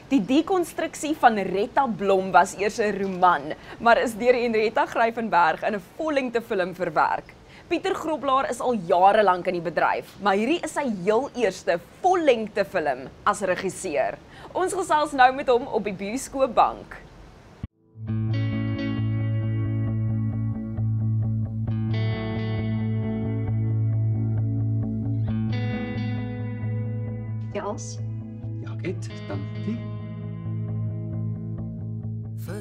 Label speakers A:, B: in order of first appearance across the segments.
A: Die dekonstruksie van Retta Blom was eers 'n roman, maar is deur Henrietta Gryvenberg in 'n vollengte film verwerk. Pieter Groblaar is al jare lank in die bedryf, maar hierdie is sy heel eerste vollengte film as regisseur. Ons gesels nou met hom op die bioskoopbank.
B: Jans,
C: Ja, Kate, dankie.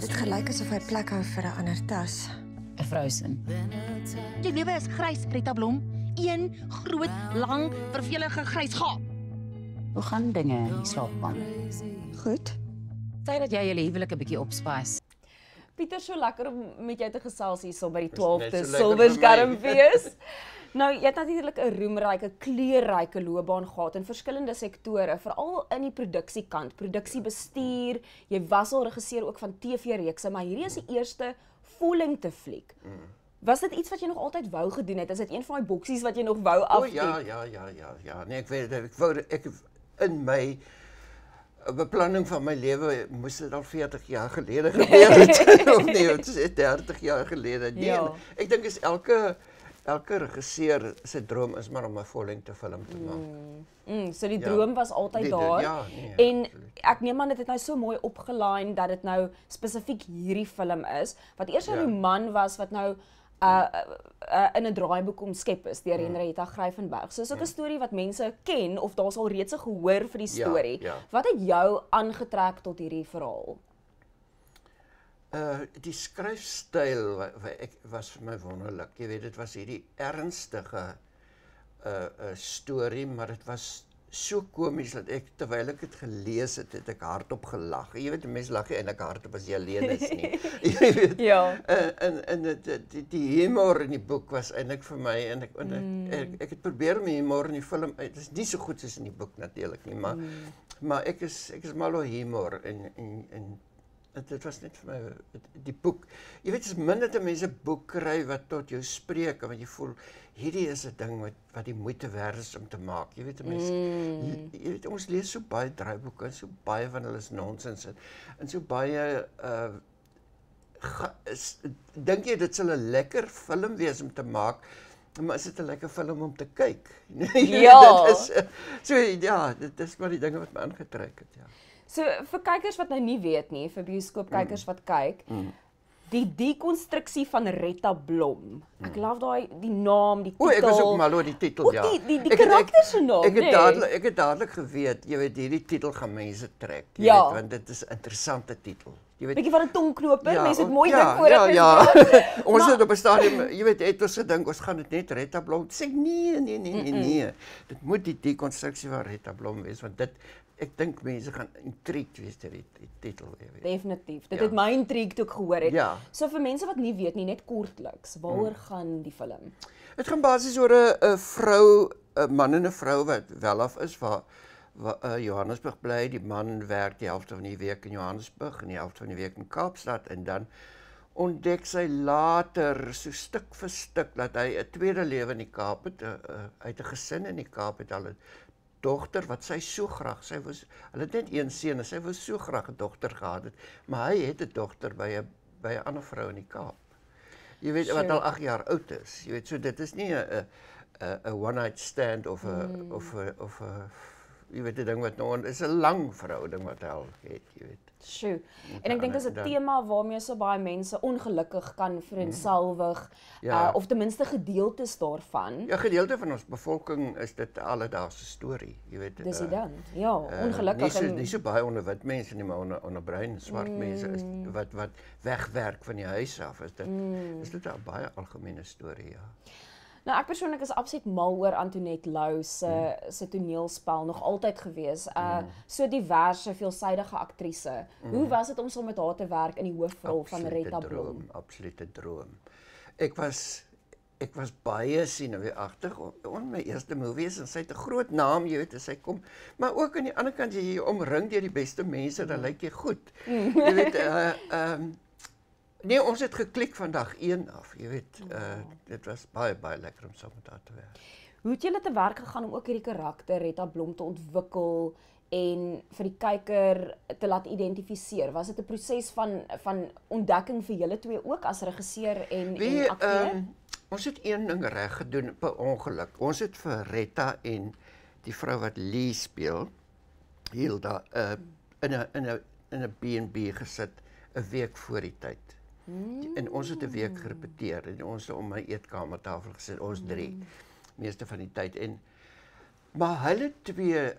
B: dit gelyk asof hy plek hou vir 'n ander tas.
D: 'n vrousin.
E: Jou lewe is grys, Retta Blom. Een groot, lang, vervelige grys gaap.
D: Hoe gaan dinge in die slaapkamer?
B: Goed.
D: Sê dat jy julle huwelik 'n bietjie opspice.
A: Pieter, so lekker om met jou te gesels hierso by die
F: Dis
A: 12de
F: net so lekker
A: Silverskermfees. Nou, jy het natuurlik 'n roemryke, kleurryke loopbaan gehad in verskillende sektore, veral in die produksiekant, produksiebestuur. Jy was al regisseur ook van TV-reekse, maar hierdie is die eerste vollengte fliek. Was dit iets wat jy nog altyd wou gedoen het? Is dit een van daai boksies wat jy nog wou aftik?
F: Ja. Nee, ek weet ek in my beplanning van my lewe moes dit al 40 jaar gelede gebeur het. Of nee, dit is 30 jaar gelede. Nee,
A: Ja.
F: ek dink is elke regisseur se droom is maar om 'n vollengte film te maak.
A: So die
F: Ja.
A: droom was altyd
F: Die-
A: daar.
F: ja, nee,
A: En
F: absoluut.
A: ek neem aan dit het nou so mooi opgelyn dat dit nou spesifiek hierdie film is, wat eers 'n
F: Ja.
A: roman was wat nou in 'n draaiboek omskep is deur Henrietta Gryvenberg. So is ook 'n storie wat mense ken of daar's al reeds 'n gehoor vir die
F: Ja,
A: storie.
F: ja.
A: Wat het jou aangetrek tot hierdie verhaal?
F: Die skryfstyl was vir my wonderlik. Jy weet, dit was hierdie ernstige storie, maar dit was so komies dat ek, terwyl ek dit gelees het, het ek hardop gelag. Jy weet, mense lag nie eintlik hardop as jy alleen is nie. Jy weet.
A: Ja.
F: En die humor in die boek was eintlik vir my, en ek het probeer om die humor in die film, dit is nie so goed soos in die boek natuurlik nie, maar ek is mal oor humor en dit was net vir my, die boek, jy weet, is min dat mense 'n boek kry wat tot jou spreek, want jy voel, hierdie is 'n ding wat die moeite werd is om te maak. Jy weet, mense, jy weet, ons lees so baie draaiboeke, en so baie van hulle is nonsens, en so baie, dink jy dit sal 'n lekker film wees om te maak, maar is dit 'n lekker film om te kyk?
A: Ja.
F: Dit is maar die dinge wat my aangetrek het, ja.
A: So vir kykers wat nou nie weet nie, vir bioskoopkykers wat kyk, die dekonstruksie van Retta Blom. Ek love die naam, die titel.
F: Ek was ook mal oor die titel, ja.
A: Die karakter se naam,
F: Ek het dadelik geweet, jy weet, hierdie titel gaan mense trek, jy
A: Ja.
F: weet, want dit is 'n interessante titel. Jy weet,
A: Bietjie van 'n tongknoper,
F: ja,
A: mense het
F: o-
A: mooi
F: ja,
A: dink voordat
F: ja.
A: mens
F: Ons
A: Maar-
F: het op 'n stadium, jy weet, het ons gedink ons gaan dit net Retta Blom. Sê ek, nee. Dit moet die dekonstruksie van Retta Blom wees, want ek dink mense gaan intrigued wees deur die titel, jy weet.
A: Definitief. Dit
F: Ja.
A: het my intrigue ook gehoor het.
F: Ja.
A: So vir mense wat nie weet nie, net kortliks, waaroor gaan die film?
F: Dit gaan basies oor 'n vrou, 'n man en 'n vrou wat welaf is, waar Johannesburg bly. Die man werk die helfte van die week in Johannesburg en die helfte van die week in Kaapstad, en dan ontdek sy later, so stuk vir stuk, dat hy 'n tweede lewe in die Kaap het, uit 'n gesin in die Kaap het, al 'n dogter wat sy so graag, hulle het net een seun en sy wou so graag 'n dogter gehad het, maar hy het 'n dogter by 'n ander vrou in die Kaap. Jy weet, wat al 8 jaar oud is. Jy weet, so dit is nie 'n one night stand of 'n jy weet, 'n ding wat nou is 'n lang verhouding wat hy al het, jy weet.
A: Sjoe. En ek dink dit is 'n tema waarmee so baie mense ongelukkig kan vereenselwig,
F: Ja.
A: of ten minste gedeeltes daarvan.
F: Ja, gedeelte van ons bevolking is dit 'n alledaagse storie, jy weet.
A: Dis dit dan. Ja, ongelukkig.
F: Nie so baie onder wit mense nie, maar onder bruin en swart mense is wat wegwerk van die huis af. Is dit 'n baie algemene storie, ja.
A: Nou, ek persoonlik is absoluut mal oor Antoinette Lou se toneelspel, nog altyd gewees. So diverse, veelsidige aktrise. Hoe was dit om saam met haar te werk in die hoofrol van Retta Blom?
F: Absolute droom. Ek was baie senuweeagtig om my eerste movie en sy het 'n groot naam, jy weet, as sy kom, maar ook aan die ander kant jy omring deur die beste mense, dan lyk jy goed. Jy weet, nee, ons het geklik van dag 1 af, jy weet, dit was baie lekker om saam met haar te werk.
A: Hoe het julle te werk gegaan om ook hierdie karakter Retta Blom te ontwikkel en vir die kyker te laat identifiseer? Was dit 'n proses van ontdekking vir julle twee ook as regisseur en akteur?
F: Ons het een ding reg gedoen per ongeluk. Ons het vir Retta en die vrou wat Lee speel, Hilda, in 'n B&B gesit 'n week voor die tyd. En ons het 'n week gerepeteer en ons het om my eetkamertafel gesit, ons drie, meeste van die tyd. Maar hulle twee,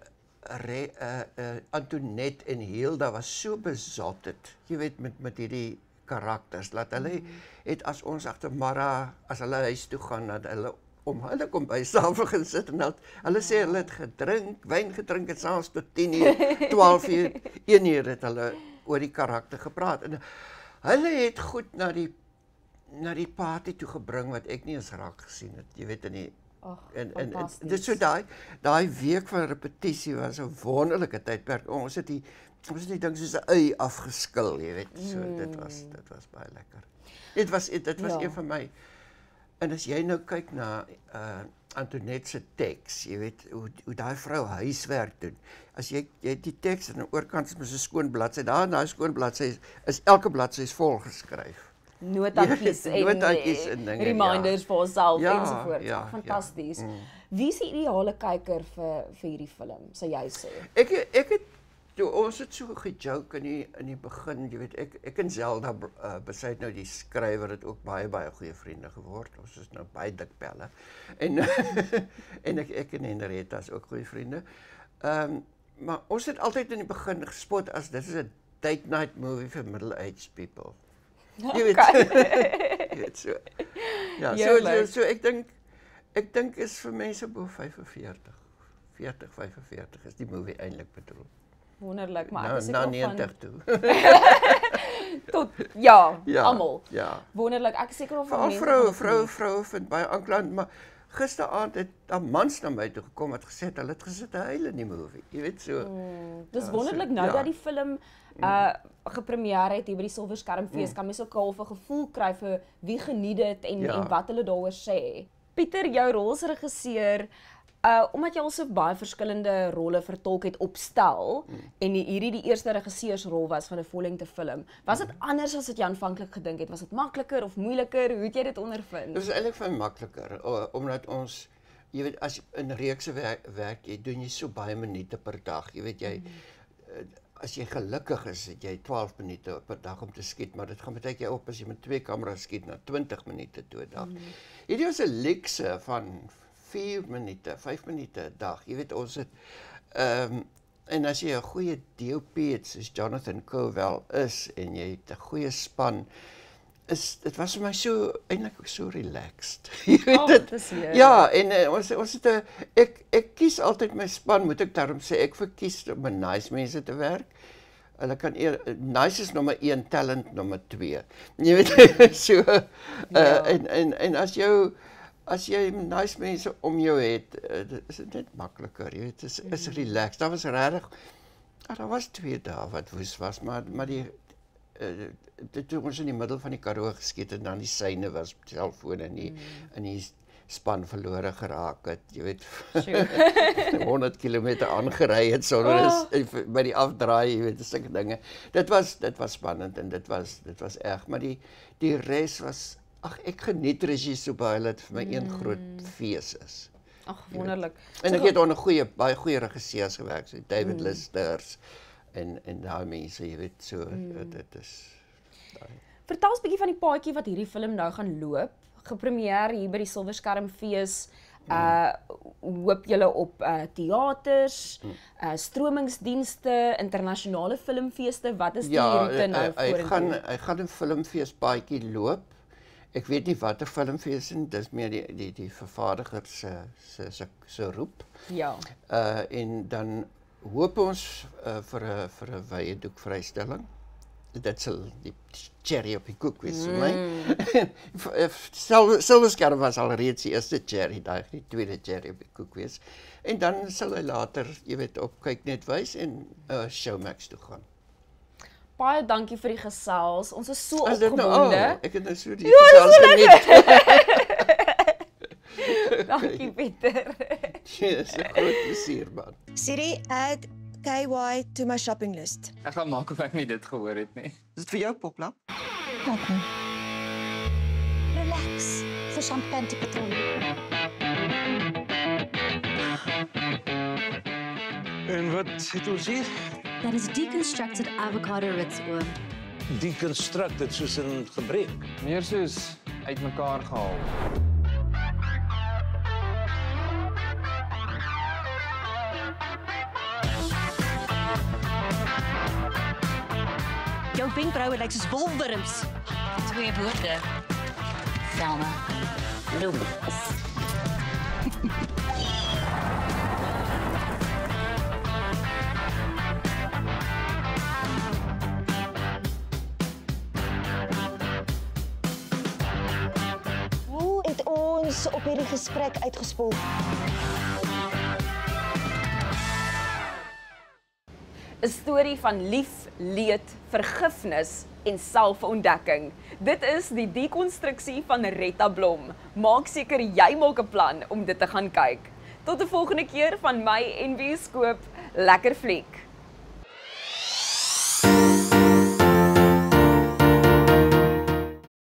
F: Antoinette en Hilda, was so besotted, jy weet, met hierdie karakters, dat hulle het as ons agtermiddag, as hulle huis toe gaan, dat hulle om hulle kombuistafel gaan sit en hulle sê hulle het gedrink, wyn gedrink en saans tot 10 uur, 12 uur, 1 uur het hulle oor die karakter gepraat. En hulle het goed na die party toe gebring wat ek nie eens raak gesien het. Jy weet en dit so daai week van repetisie was 'n wonderlike tydperk. Ons het die ding soos 'n ui afgeskil, jy weet. So dit was baie lekker. Dit was een van my. En as jy nou kyk na Antoinette se teks, jy weet hoe daai vrou huiswerk doen. As jy die teks aan die oorkant is met 'n skoon bladsy, daar in daai skoon bladsy is elke bladsy vol geskryf.
A: Notatjies en
F: dinge,
A: reminders vir onsself ensovoorts.
F: Ja,
A: fantasties. Wie is die ideale kyker vir hierdie film, sou jy sê?
F: Ek het ons het so gejoke in die begin, jy weet, ek en Zelda besluit nou die skrywer het ook baie goeie vriende geword. Ons is nou baie dik pelle. En ek en Henrietta is ook goeie vriende. Maar ons het altyd in die begin gespot as dit is 'n date night movie vir middle-aged people. Jy weet. Jy weet so. Ja, so ek dink is vir mense bo 45. 40, 45 is die movie eintlik bedoel.
A: Wonderlik, maar ek is
F: na 90 toe.
A: Tot almal.
F: Ja.
A: Wonderlik. Ek is seker of
F: vrou vind baie aanklank, maar gisteraand het 'n mans na my toe gekom wat gesê het hulle het gesit huil in die movie. Jy weet so.
A: Dis wonderlik dat die film gepremieer het hier by die Silwer Skermfees, kan mens ook al 'n gevoel kry vir wie geniet dit en wat hulle daaroor sê. Pieter, jou rol as regisseur, omdat jy al so baie verskillende rolle vertolk het op stel en hierdie die eerste regisseursrol was van 'n vollengte film, was dit anders as wat jy aanvanklik gedink het? Was dit makliker of moeiliker? Hoe het jy dit ondervind?
F: Dit is eintlik van makliker, omdat ons, jy weet, as in reekse werk jy doen jy so baie minute per dag. Jy weet as jy gelukkig is, het jy 12 minute per dag om te skiet, maar dit gaan baie keer op as jy met 2 kameras skiet na 20 minute per dag. Hierdie was 'n luukse van 4 minute, 5 minute 'n dag. Jy weet, ons het en as jy 'n goeie DOP het, soos Jonathan Cowell is en jy het 'n goeie span, dit was vir my so eintlik so relaxed. Jy weet dit. Ja, en ons het ek kies altyd my span, moet ek daarom sê, ek verkies om met nice mense te werk. Hulle kan nice is nommer 1, talent nommer 2. Jy weet so en as jy nice mense om jou het, is dit net makliker, jy weet, is relaxed. Daar was regtig, daar was 2 dae wat woes was, maar toe ons in die middel van die Karoo geskiet en dan die syne was selfone in die span verlore geraak het, jy weet, 100 km aangery het sonder by die afdraai, jy weet, sulke dinge. Dit was spannend en dit was erg, maar die res was, ek geniet regie so baie, dat vir my een groot fees is.
A: Ag, wonderlik.
F: En ek het onder baie goeie regisseurs gewerk, so David Listers en daai mense, jy weet, so dit is.
A: Vertel ons 'n bietjie van die paadjie wat hierdie film nou gaan loop. Gepremieer hier by die Silwer Skermfees. Hoop julle op teaters, stromingsdienste, internasionale filmfeeste. Wat is die roete nou vorentoe?
F: Hy gaan 'n filmfeespaadjie loop. Ek weet nie watter filmfees nie, dis meer die vervaardiger se roep.
A: Ja.
F: En dan hoop ons vir 'n wye doek vrystelling. Dit sal die cherry op die koek wees vir my. Silwer Skerm was al reeds die eerste cherry, die tweede cherry op die koek wees. En dan sal hy later, jy weet, op Kyk Net Wys en Showmax toe gaan.
A: Baie dankie vir die gesels. Ons is so opgewonde.
F: Ek het nou so die gesels geniet.
A: Dankie Pieter.
F: Dis 'n groot plesier man.
B: Siri, KY to my shopping list.
G: Ek gaan maak of ek nie dit gehoor het nie.
H: Is dit vir jou, Poplap?
E: Relax. So champagne te patroon.
I: En wat het ons hier?
J: Dat is deconstructed avocado ritz oom.
I: Deconstructed soos in gebreek.
G: Meer soos uitmekaar gehaal.
E: Jou wenkbroue lyk soos wolwurms.
D: 2 woorde. Selma. Bloem.
B: Hoe het ons op hierdie gesprek uitgespoel?
A: 'n Storie van lief, leed, vergifnis en selfontdekking. Dit is die dekonstruksie van Retta Blom. Maak seker jy maak 'n plan om dit te gaan kyk. Tot 'n volgende keer van my en Bioskoop. Lekker fliek.